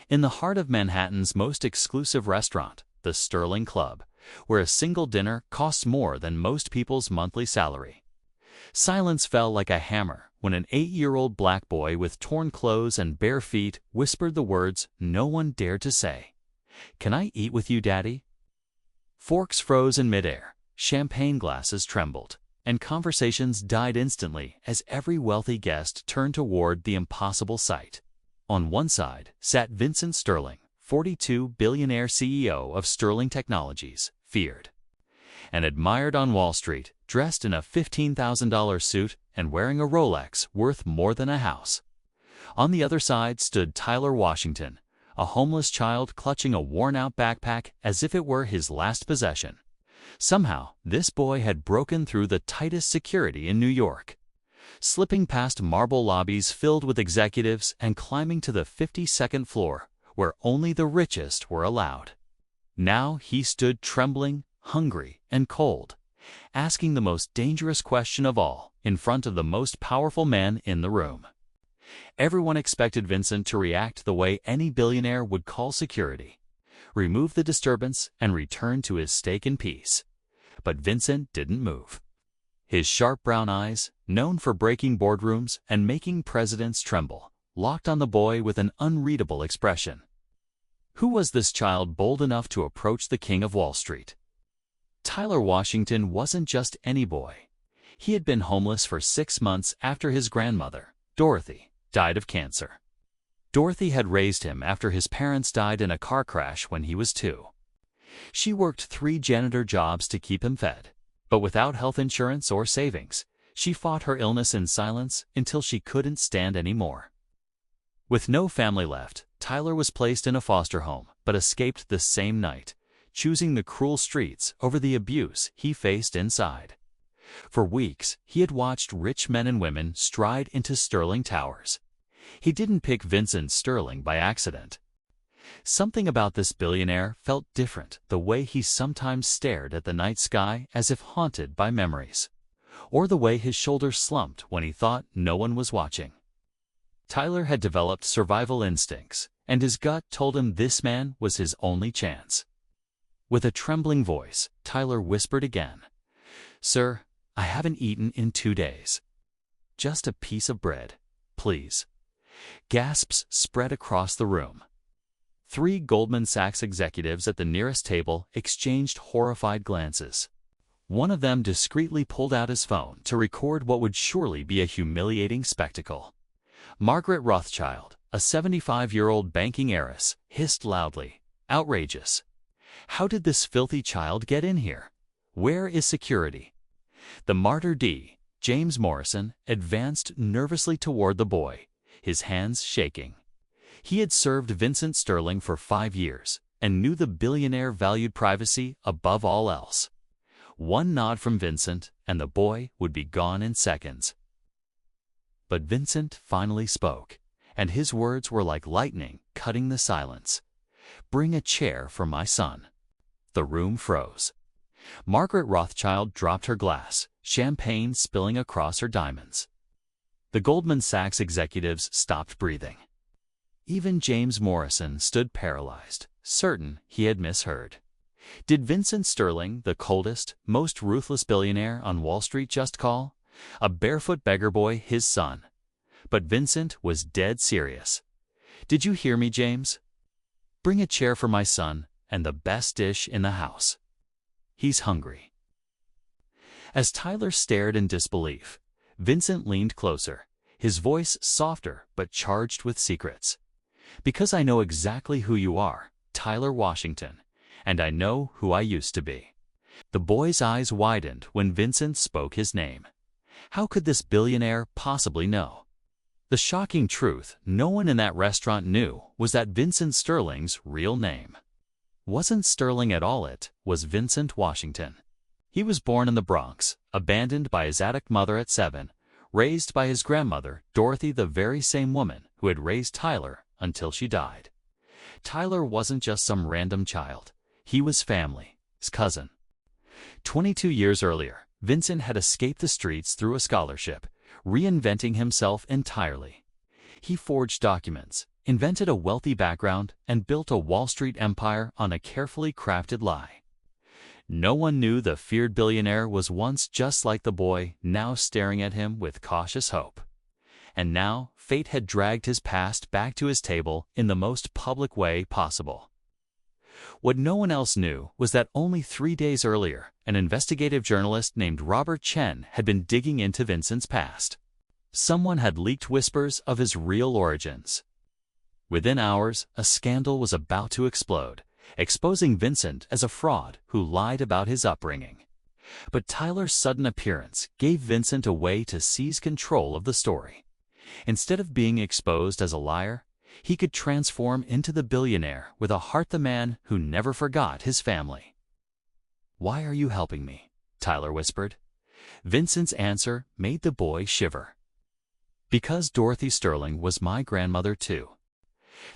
In the heart of Manhattan's most exclusive restaurant, the Sterling Club, where a single dinner costs more than most people's monthly salary. Silence fell like a hammer when an 8-year-old black boy with torn clothes and bare feet whispered the words no one dared to say. "Can I eat with you, Daddy?" Forks froze in midair, champagne glasses trembled, and conversations died instantly as every wealthy guest turned toward the impossible sight. On one side sat Vincent Sterling, 42, billionaire CEO of Sterling Technologies, feared and admired on Wall Street, dressed in a $15,000 suit and wearing a Rolex worth more than a house. On the other side stood Tyler Washington, a homeless child clutching a worn-out backpack as if it were his last possession. Somehow, this boy had broken through the tightest security in New York, slipping past marble lobbies filled with executives and climbing to the 52nd floor, where only the richest were allowed. Now he stood trembling, hungry, and cold, asking the most dangerous question of all in front of the most powerful man in the room. Everyone expected Vincent to react the way any billionaire would call security, remove the disturbance, and return to his steak in peace. But Vincent didn't move. His sharp brown eyes, known for breaking boardrooms and making presidents tremble, locked on the boy with an unreadable expression. Who was this child bold enough to approach the king of Wall Street? Tyler Washington wasn't just any boy. He had been homeless for 6 months after his grandmother, Dorothy, died of cancer. Dorothy had raised him after his parents died in a car crash when he was 2. She worked 3 janitor jobs to keep him fed, but without health insurance or savings, she fought her illness in silence until she couldn't stand anymore. With no family left, Tyler was placed in a foster home, but escaped the same night, choosing the cruel streets over the abuse he faced inside. For weeks, he had watched rich men and women stride into Sterling Towers. He didn't pick Vincent Sterling by accident. Something about this billionaire felt different, the way he sometimes stared at the night sky as if haunted by memories, or the way his shoulders slumped when he thought no one was watching. Tyler had developed survival instincts, and his gut told him this man was his only chance. With a trembling voice, Tyler whispered again, "Sir, I haven't eaten in 2 days. Just a piece of bread, please." Gasps spread across the room. 3 Goldman Sachs executives at the nearest table exchanged horrified glances. One of them discreetly pulled out his phone to record what would surely be a humiliating spectacle. Margaret Rothschild, a 75-year-old banking heiress, hissed loudly, "Outrageous! How did this filthy child get in here? Where is security?" The martyr D, James Morrison, advanced nervously toward the boy, his hands shaking. He had served Vincent Sterling for 5 years and knew the billionaire valued privacy above all else. One nod from Vincent, and the boy would be gone in seconds. But Vincent finally spoke, and his words were like lightning cutting the silence. "Bring a chair for my son." The room froze. Margaret Rothschild dropped her glass, champagne spilling across her diamonds. The Goldman Sachs executives stopped breathing. Even James Morrison stood paralyzed, certain he had misheard. Did Vincent Sterling, the coldest, most ruthless billionaire on Wall Street, just call a barefoot beggar boy his son? But Vincent was dead serious. "Did you hear me, James? Bring a chair for my son and the best dish in the house. He's hungry." As Tyler stared in disbelief, Vincent leaned closer, his voice softer but charged with secrets. "Because I know exactly who you are, Tyler Washington, and I know who I used to be." The boy's eyes widened when Vincent spoke his name. How could this billionaire possibly know? The shocking truth no one in that restaurant knew was that Vincent Sterling's real name wasn't Sterling at all. It was Vincent Washington. He was born in the Bronx, abandoned by his addict mother at 7, raised by his grandmother, Dorothy, the very same woman who had raised Tyler until she died. Tyler wasn't just some random child. He was family, his cousin. 22 years earlier, Vincent had escaped the streets through a scholarship, reinventing himself entirely. He forged documents, invented a wealthy background, and built a Wall Street empire on a carefully crafted lie. No one knew the feared billionaire was once just like the boy, now staring at him with cautious hope. And now, fate had dragged his past back to his table in the most public way possible. What no one else knew was that only 3 days earlier, an investigative journalist named Robert Chen had been digging into Vincent's past. Someone had leaked whispers of his real origins. Within hours, a scandal was about to explode, exposing Vincent as a fraud who lied about his upbringing. But Tyler's sudden appearance gave Vincent a way to seize control of the story. Instead of being exposed as a liar, he could transform into the billionaire with a heart, the man who never forgot his family. "Why are you helping me?" Tyler whispered. Vincent's answer made the boy shiver. "Because Dorothy Sterling was my grandmother too."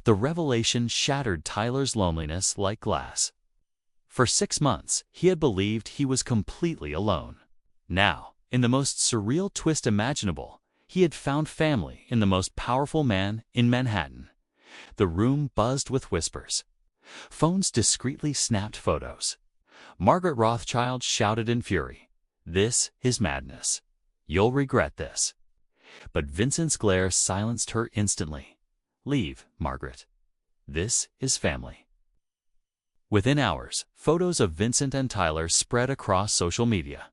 The revelation shattered Tyler's loneliness like glass. For 6 months, he had believed he was completely alone. Now, in the most surreal twist imaginable, he had found family in the most powerful man in Manhattan. The room buzzed with whispers. Phones discreetly snapped photos. Margaret Rothschild shouted in fury, "This is madness. You'll regret this." But Vincent's glare silenced her instantly. "Leave, Margaret. This is family." Within hours, photos of Vincent and Tyler spread across social media.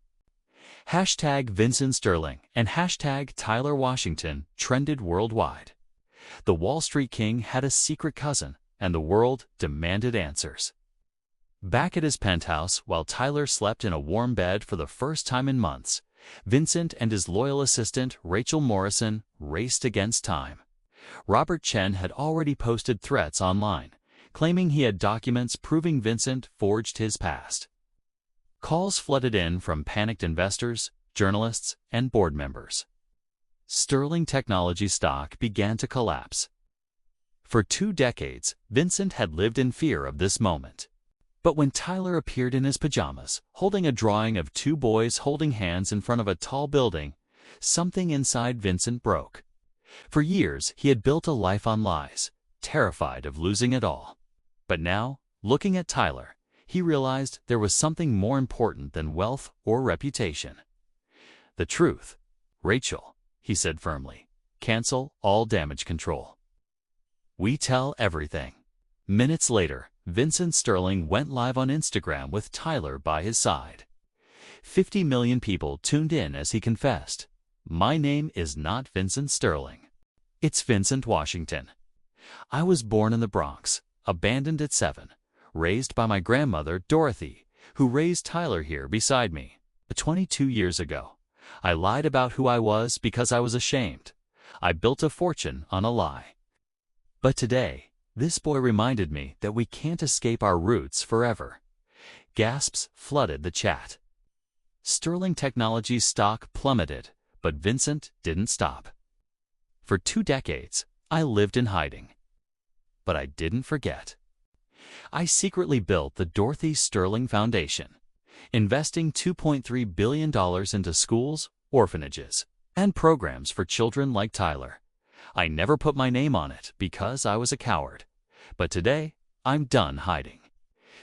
Hashtag Vincent Sterling and hashtag Tyler Washington trended worldwide. The Wall Street King had a secret cousin, and the world demanded answers. Back at his penthouse, while Tyler slept in a warm bed for the first time in months, Vincent and his loyal assistant, Rachel Morrison, raced against time. Robert Chen had already posted threats online, claiming he had documents proving Vincent forged his past. Calls flooded in from panicked investors, journalists, and board members. Sterling Technology stock began to collapse. For 2 decades, Vincent had lived in fear of this moment. But when Tyler appeared in his pajamas, holding a drawing of 2 boys holding hands in front of a tall building, something inside Vincent broke. For years, he had built a life on lies, terrified of losing it all. But now, looking at Tyler, he realized there was something more important than wealth or reputation. "The truth, Rachel," he said firmly. "Cancel all damage control. We tell everything." Minutes later, Vincent Sterling went live on Instagram with Tyler by his side. 50 million people tuned in as he confessed, "My name is not Vincent Sterling. It's Vincent Washington. I was born in the Bronx, abandoned at 7, raised by my grandmother, Dorothy, who raised Tyler here beside me. 22 years ago, I lied about who I was because I was ashamed. I built a fortune on a lie. But today, this boy reminded me that we can't escape our roots forever." Gasps flooded the chat. Sterling Technology's stock plummeted, but Vincent didn't stop. "For 2 decades, I lived in hiding. But I didn't forget. I secretly built the Dorothy Sterling Foundation, investing $2.3 billion into schools, orphanages, and programs for children like Tyler. I never put my name on it because I was a coward. But today, I'm done hiding."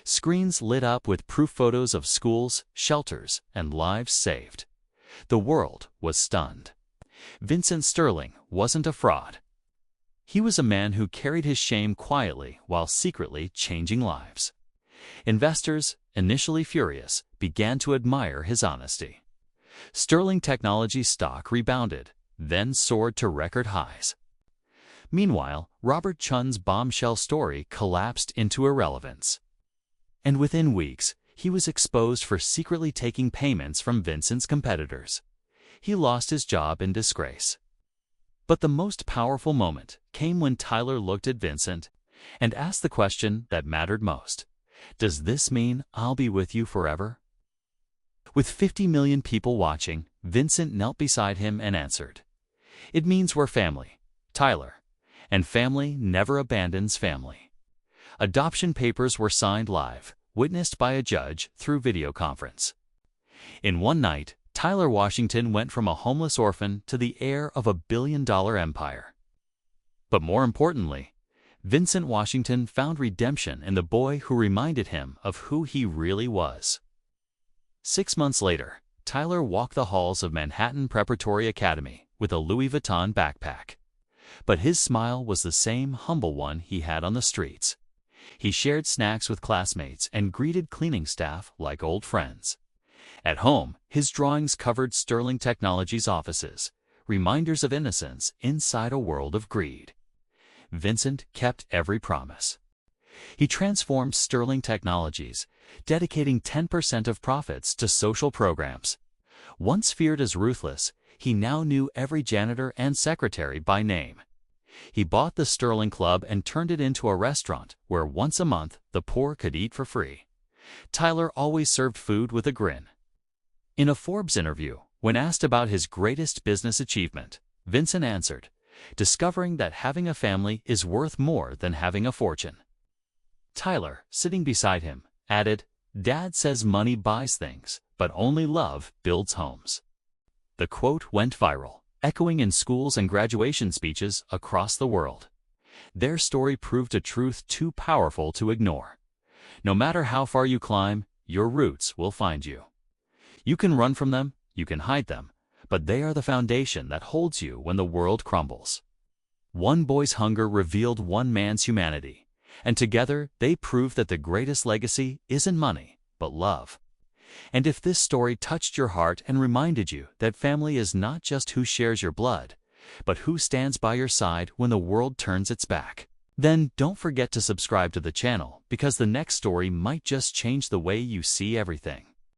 Screens lit up with proof photos of schools, shelters, and lives saved. The world was stunned. Vincent Sterling wasn't a fraud. He was a man who carried his shame quietly while secretly changing lives. Investors, initially furious, began to admire his honesty. Sterling Technology stock rebounded, then soared to record highs. Meanwhile, Robert Chun's bombshell story collapsed into irrelevance. And within weeks, he was exposed for secretly taking payments from Vincent's competitors. He lost his job in disgrace. But the most powerful moment came when Tyler looked at Vincent and asked the question that mattered most. "Does this mean I'll be with you forever?" With 50 million people watching, Vincent knelt beside him and answered, "It means we're family, Tyler, and family never abandons family." Adoption papers were signed live, witnessed by a judge through video conference. In one night, Tyler Washington went from a homeless orphan to the heir of a billion-dollar empire. But more importantly, Vincent Washington found redemption in the boy who reminded him of who he really was. 6 months later, Tyler walked the halls of Manhattan Preparatory Academy with a Louis Vuitton backpack. But his smile was the same humble one he had on the streets. He shared snacks with classmates and greeted cleaning staff like old friends. At home, his drawings covered Sterling Technologies' offices, reminders of innocence inside a world of greed. Vincent kept every promise. He transformed Sterling Technologies, dedicating 10% of profits to social programs. Once feared as ruthless, he now knew every janitor and secretary by name. He bought the Sterling Club and turned it into a restaurant where once a month the poor could eat for free. Tyler always served food with a grin. In a Forbes interview, when asked about his greatest business achievement, Vincent answered, discovering that having a family is worth more than having a fortune. Tyler, sitting beside him, added, "Dad says money buys things, but only love builds homes." The quote went viral, echoing in schools and graduation speeches across the world. Their story proved a truth too powerful to ignore. No matter how far you climb, your roots will find you. You can run from them, you can hide them, but they are the foundation that holds you when the world crumbles. One boy's hunger revealed one man's humanity, and together they prove that the greatest legacy isn't money, but love. And if this story touched your heart and reminded you that family is not just who shares your blood, but who stands by your side when the world turns its back, then don't forget to subscribe to the channel, because the next story might just change the way you see everything.